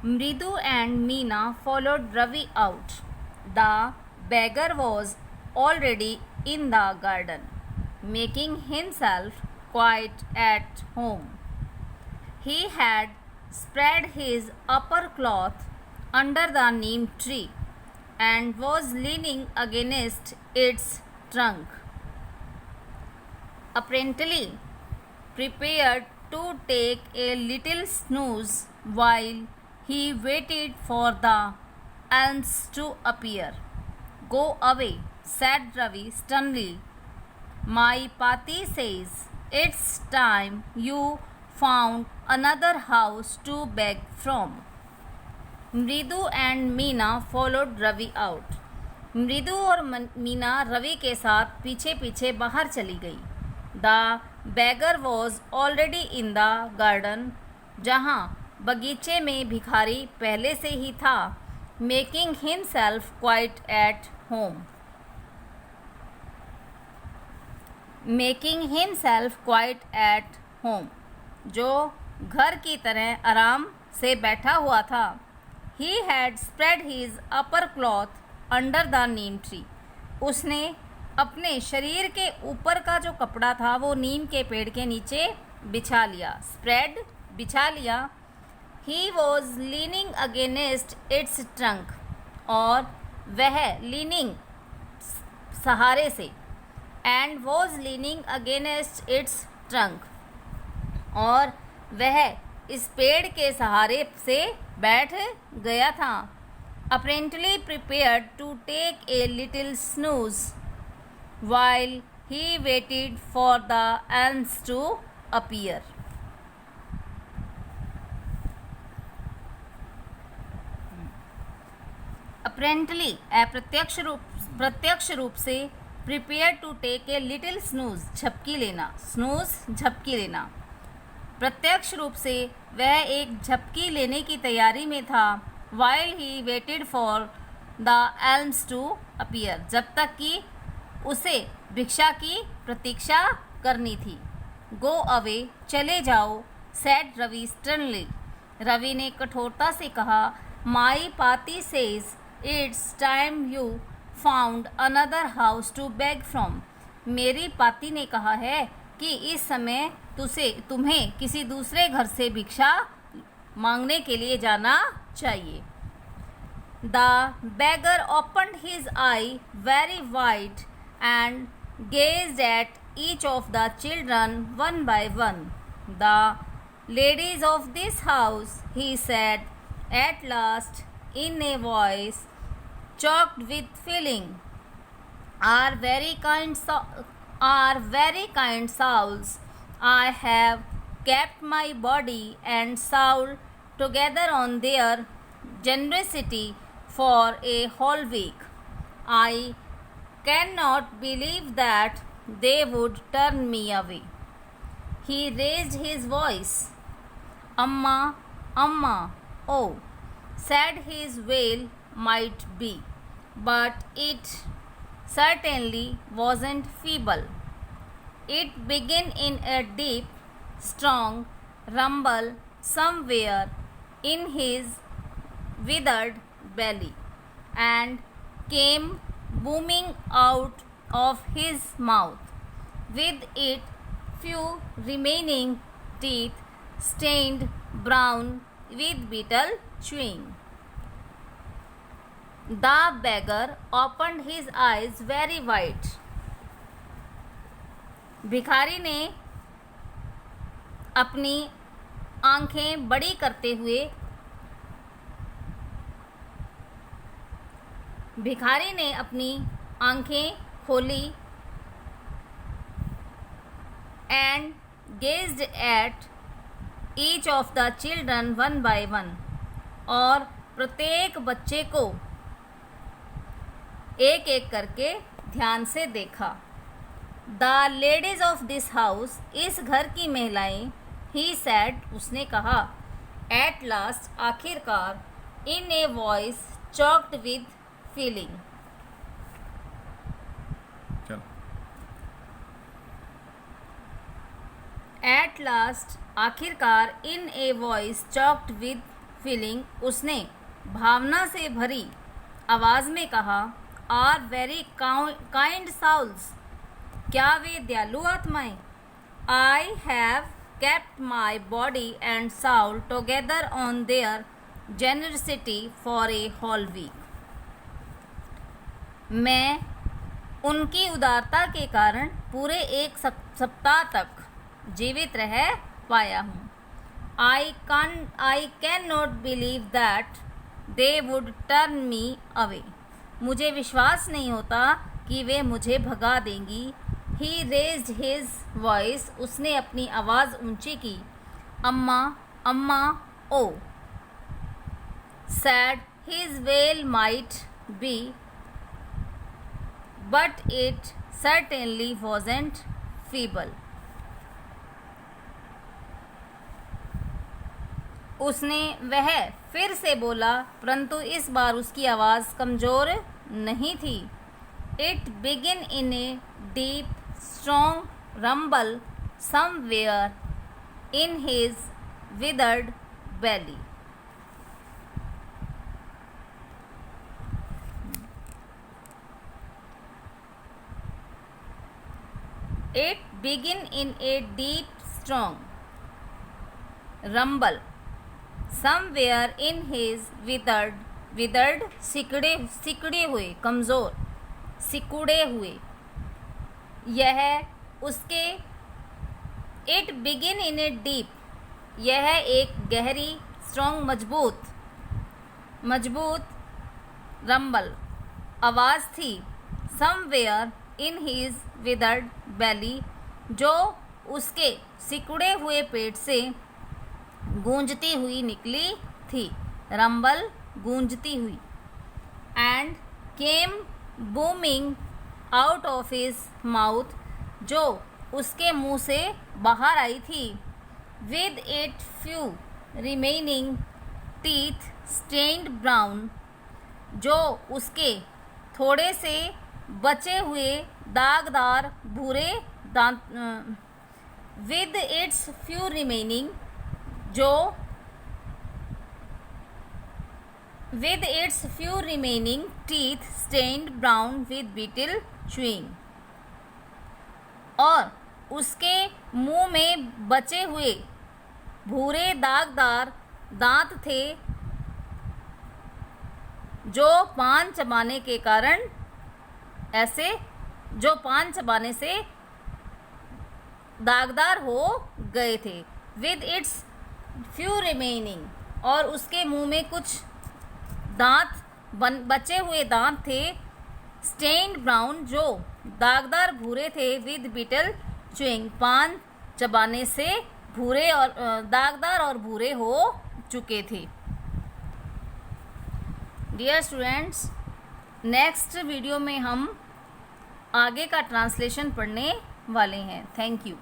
Mridu and Meena followed Ravi out. The beggar was already in the garden, making himself quite at home. He had spread his upper cloth under the neem tree and was leaning against its trunk, apparently prepared to take a little snooze while he waited for the elms to appear. Go away, said Ravi sternly. My Pati says it's time you found another house to beg from. Mridu and Meena followed Ravi out. Mridu और मीना रवि के साथ पीछे पीछे बाहर चली गई. The bagger was already in the garden, जहाँ बगीचे में भिखारी पहले से ही था. Making himself quite at home. Making himself quite at home, जो घर की तरह आराम से बैठा हुआ था. He had spread his upper cloth under the neem tree. उसने अपने शरीर के ऊपर का जो कपड़ा था वो नीम के पेड़ के नीचे बिछा लिया. Spread, बिछा लिया. He was leaning against its trunk. और वह leaning सहारे से, and was leaning against its trunk. और वह इस पेड़ के सहारे से बैठ गया था. Apparently prepared to take a little snooze while he waited for the elms to appear. Apparently प्रत्यक्ष रूप से prepared to take a little snooze, झपकी लेना. snooze, झपकी लेना. प्रत्यक्ष रूप से वह एक झपकी लेने की तैयारी में था. while he waited for the elms to appear, जब तक कि उसे भिक्षा की प्रतीक्षा करनी थी. go away, चले जाओ, said रवि sternly. रवि ने कठोरता से कहा. my Pati says it's time you found another house to beg from. मेरी पाती ने कहा है कि इस समय तुम्हें किसी दूसरे घर से भिक्षा मांगने के लिए जाना चाहिए. The beggar opened his eye very wide and gazed at each of the children one by one. The ladies of this house, he said at last in a voice choked with feeling, are very kind souls. I have kept my body and soul together on their generosity for a whole week. I cannot believe that they would turn me away. He raised his voice. Amma, Amma, oh, said his wail might be, but it certainly wasn't feeble. It began in a deep, strong rumble somewhere in his withered belly and came booming out of his mouth, with its few remaining teeth stained brown with beetle chewing. The beggar opened his eyes very wide. भिखारी ने अपनी आंखें बड़ी करते हुए खोली. and gazed at each of the children one by one. और प्रत्येक बच्चे को एक एक करके ध्यान से देखा. The ladies of this house, इस घर की महिलाएं, ही सैड, उसने कहा, एट लास्ट, आखिरकार, in a voice choked with feeling. At last, आखिरकार, in a voice choked with feeling, उसने भावना से भरी आवाज़ में कहा, आर वेरी काइंड साउल्स, क्या वे दयालु आत्माएं? I have kept my body and soul together on their generosity for a whole week. मैं उनकी उदारता के कारण पूरे एक सप्ताह तक जीवित रह पाया हूँ. I cannot believe that they would turn me away. मुझे विश्वास नहीं होता कि वे मुझे भगा देंगी. He raised his voice. उसने अपनी आवाज़ ऊंची की. अम्मा, अम्मा, ओ. Sad his wail might be, but it certainly wasn't feeble. उसने वह फिर से बोला, परंतु इस बार उसकी आवाज़ कमज़ोर नहीं थी. It began in a deep strong rumble somewhere in his withered belly. It began in a deep strong rumble somewhere in his withered सिकड़े हुए, कमज़ोर, सिकुड़े हुए. यह उसके it begin in a deep, यह एक गहरी, स्ट्रॉन्ग, मजबूत रंबल आवाज़ थी. समवेयर इन हिज विदर्ड बेली, जो उसके सिकुड़े हुए पेट से गूंजती हुई निकली थी. रंबल, गूंजती हुई. And came booming out of his mouth, जो उसके मुंह से बाहर आई थी. With it few remaining teeth stained brown, जो उसके थोड़े से बचे हुए दागदार भूरे दांत. विद इट्स फ्यू रिमेनिंग, जो with its few remaining teeth stained brown with beetle chewing, और उसके मुंह में बचे हुए भूरे दागदार दांत थे, जो पान चबाने के कारण जो पान चबाने से दागदार हो गए थे. विद इट्स फ्यू रिमेनिंग, और उसके मुंह में कुछ बचे हुए दांत थे. स्टेन्ड ब्राउन, जो दागदार भूरे थे. विद बीटल च्यूइंग, पान चबाने से भूरे और दागदार और भूरे हो चुके थे. डियर स्टूडेंट्स, नेक्स्ट वीडियो में हम आगे का ट्रांसलेशन पढ़ने वाले हैं. Thank you.